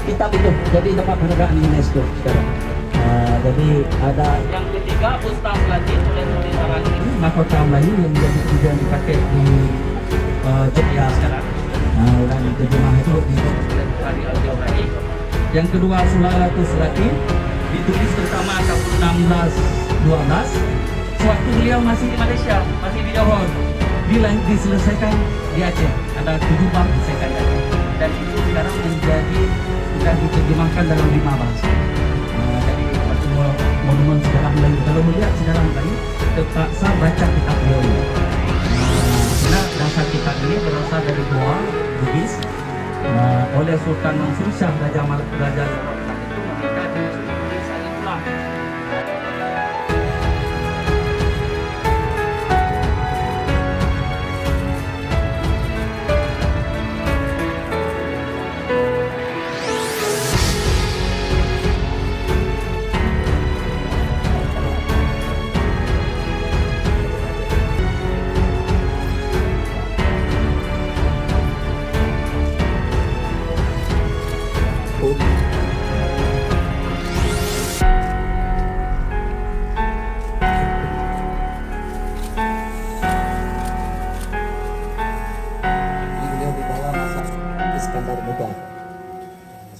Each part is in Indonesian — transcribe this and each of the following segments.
kitab itu jadi tempat penghargaan UNESCO sekarang. Jadi ada yang ketiga Ustaz Latin oleh Nurdin Marani, mahkota Melayu yang menjadi kemudian dipakai di Jogja sekarang. Dan terjemah itu di Bukhari Al-Jawhari. Yang kedua Sulalatus Latin ditulis pertama tahun 1612 sewaktu beliau masih di Malaysia, masih di Johor. Diselesaikan di Aceh, ada 7 bab diselesaikan di Aceh, dan itu sekarang menjadi sudah diterjemahkan dalam 5 bahasa. Jadi waktu monumen sejarah Melayu, kalau melihat sejarah Melayu terpaksa baca kitab beliau ini. Karena dasar kitab ini berasal dari doa Bugis oleh Sultan Mansur Shah Raja Johor itu meminta ditulis alif lam.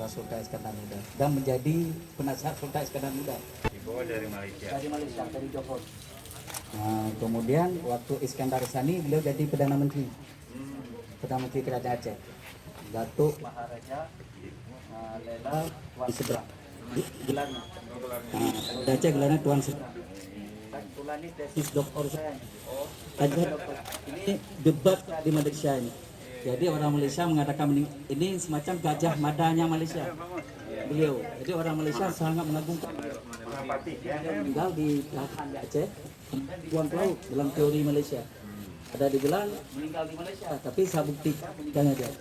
Sultan Iskandar Muda dan menjadi penasihat Sultan Iskandar Muda. Dibawa dari Malaysia. Dari Malaysia, dari Johor. Kemudian waktu Iskandar Sani beliau jadi Perdana Menteri. Perdana Menteri Kerajaan Aceh. Datuk Maharaja Lela Tuan Seberang. Gelarnya. Di Aceh gelarnya Tuan Seberang. Tulani tesis doktor saya. Ini debat di Malaysia ini. Jadi orang Malaysia mengatakan ini semacam Gajah Madanya Malaysia. Beliau. Jadi orang Malaysia sangat mengagumkan. Tinggal di belakang Aceh, buang ke laut dalam teori Malaysia. Ada dibilang meninggal di Malaysia, tapi saya buktikan meninggalnya dia.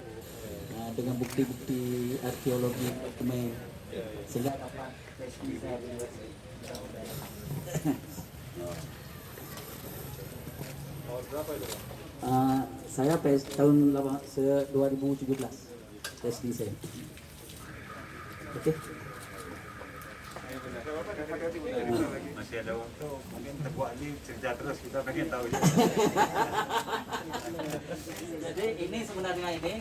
Dengan bukti-bukti arkeologi sehingga dapat saya tahun 2017 PhD saya. Oke. Masih ada waktu, mungkin terbuat ini cerita terus, kita pengen tahu juga. Jadi ini sebenarnya ini,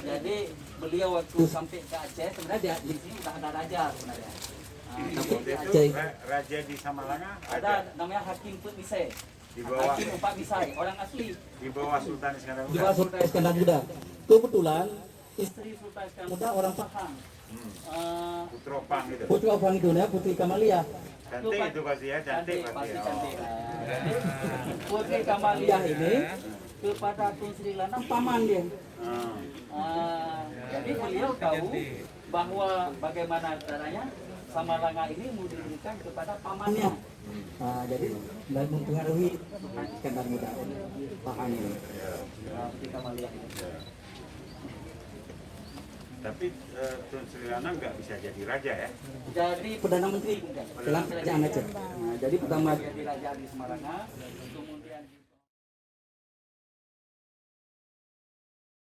jadi beliau waktu sampai ke Aceh sebenarnya di sini sudah ada raja sebenarnya. Tapi di Aceh Raja di Samalanga ada namanya Hakim Put Misai. Di bawah Hakim Upak Misai, orang asli. di bawah Sultan Iskandar Di Muda. bawah Sultan Iskandar Muda. Kebetulan istri Sultan Iskandar Muda orang Pahang. Putra Pang gitu. Putri Pahang itu ya, Putri Kamalia. Cantik itu pasti ya, cantik Pasti pasti. cantik. Jadi Putri Kamalia ini kepada Tun Sri Lanang paman dia. Jadi beliau tahu bahwa bagaimana caranya Samalanga ini mau diberikan kepada pamannya. Jadi mempengaruhi Iskandar Muda Pahang ini. Putri Kamalia ini. Tapi Tun Sri Lanang nggak bisa jadi raja ya? Jadi Perdana Menteri dalam kerajaan Aceh. Jadi pertama jadi raja di Semarang.